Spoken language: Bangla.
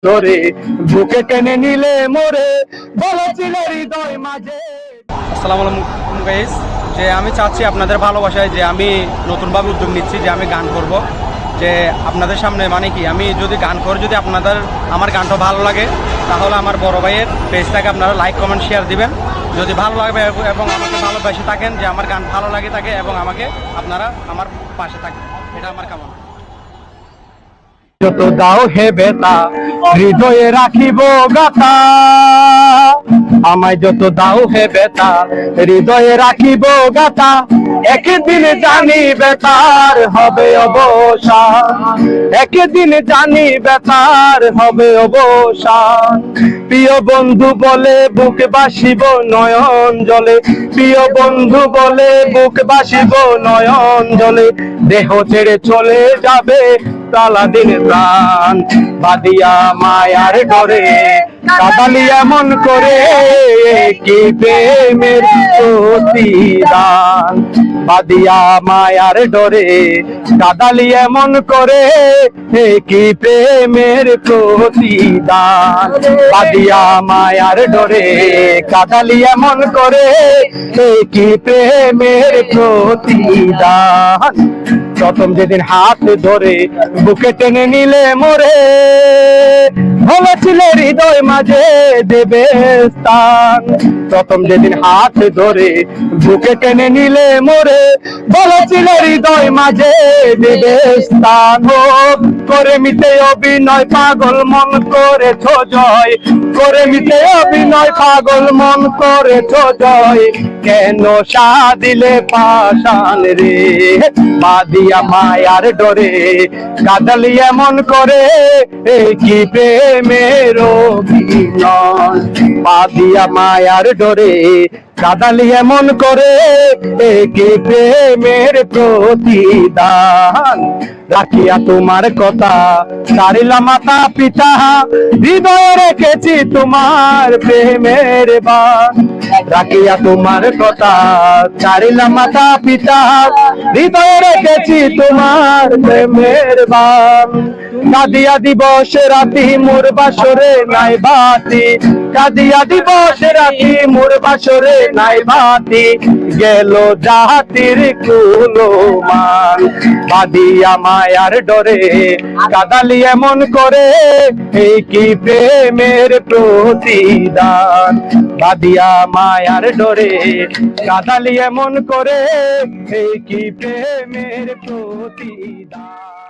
ধরে বুকে টেনে নিলে মোরে বলেছিল হৃদয় মাঝে। আসসালামু আলাইকুম গাইস, যে আমি চাচ্ছি আপনাদের ভালোবাসায় যে আমি নতুনভাবে উদ্যোগ নিচ্ছি যে আমি গান করব। যে আপনাদের সামনে মানে কি আমি যদি গান করি, যদি আপনাদের আমার গানটা ভালো লাগে তাহলে আমার বড় ভাইয়ের পেজটাকে আপনারা লাইক কমেন্ট শেয়ার দিবেন। যদি ভালো লাগবে এবং আমাকে ভালোবাসে থাকেন, যে আমার গান ভালো লাগে থাকে এবং আমাকে আপনারা আমার পাশে থাকেন, এটা আমার কামনা। যত দাও হে বেতা হৃদয়ে রাখিব গাথা, আমায় যত দাও হে বেতা হৃদয়ে রাখিব গাথা, একদিন জানি বেতার হবে অবসান, একদিন জানি বেতার হবে অবসান। প্রিয় বন্ধু বলে বুক বাসিব নয়ন জলে, প্রিয় বন্ধু বলে বুক বাসিব নয়ন জলে, দেহ ছেড়ে চলে যাবে তালা দিন প্রাণ, বাদিয়া মায়ার ডরে কাদালি এমন করে কি প্রেমের প্রতিদান, বাদিয়া মায়ার ডরে কাদালি এমন করে কি প্রেমের প্রতিদান, বাদিয়া মায়ার ডরে কাদালি এমন করে কি প্রেমের প্রতিদান। প্রথম যেদিন হাত ধরে বুকে টেনে নিলে মোরে বলেছিল হৃদয় মাঝে দেবে স্থান, প্রথম যেদিন হাত ধরে বুকে টেনে নিলে মোরে বলেছিল হৃদয় মাঝে দেবে স্থান। হোক করে মিটে অভিনয় পাগল মন করেছ জয়, করে মিটে অভিনয় পাগল মন করেছ জয়, কেন সাদিলে পাষাণ রে বাদিয়া মায়ার ডরে কাদালি এমন করে কি প্রেমের অভিনয়, বাদিয়া মায়ার ডরে কাদালি এমন করে কি প্রেমের প্রতিদান। রাখিয়া তোমার কথা সারিলা মাতা পিতা, হৃদয়ে রেখেছি তোমার প্রেমের বান, রাখিয়া তোমার কথা সারিলা মাতা পিতা, হৃদয়ে রেখেছি তোমার প্রেমের বান। কাদিয়া দিবস রাতি মোর বাসরে নাই বাতি, কাদিয়া দিবস রাতি মোর বাসরে নাই বাতি, গেল জাতির কুলমান, বাদিয়া মায়ার ডরে কাদালি এমন করে কি প্রেমের প্রতিদান, বাদিয়া মায়ার ডরে কাদালি এমন করে কি প্রেমের প্রতিদান।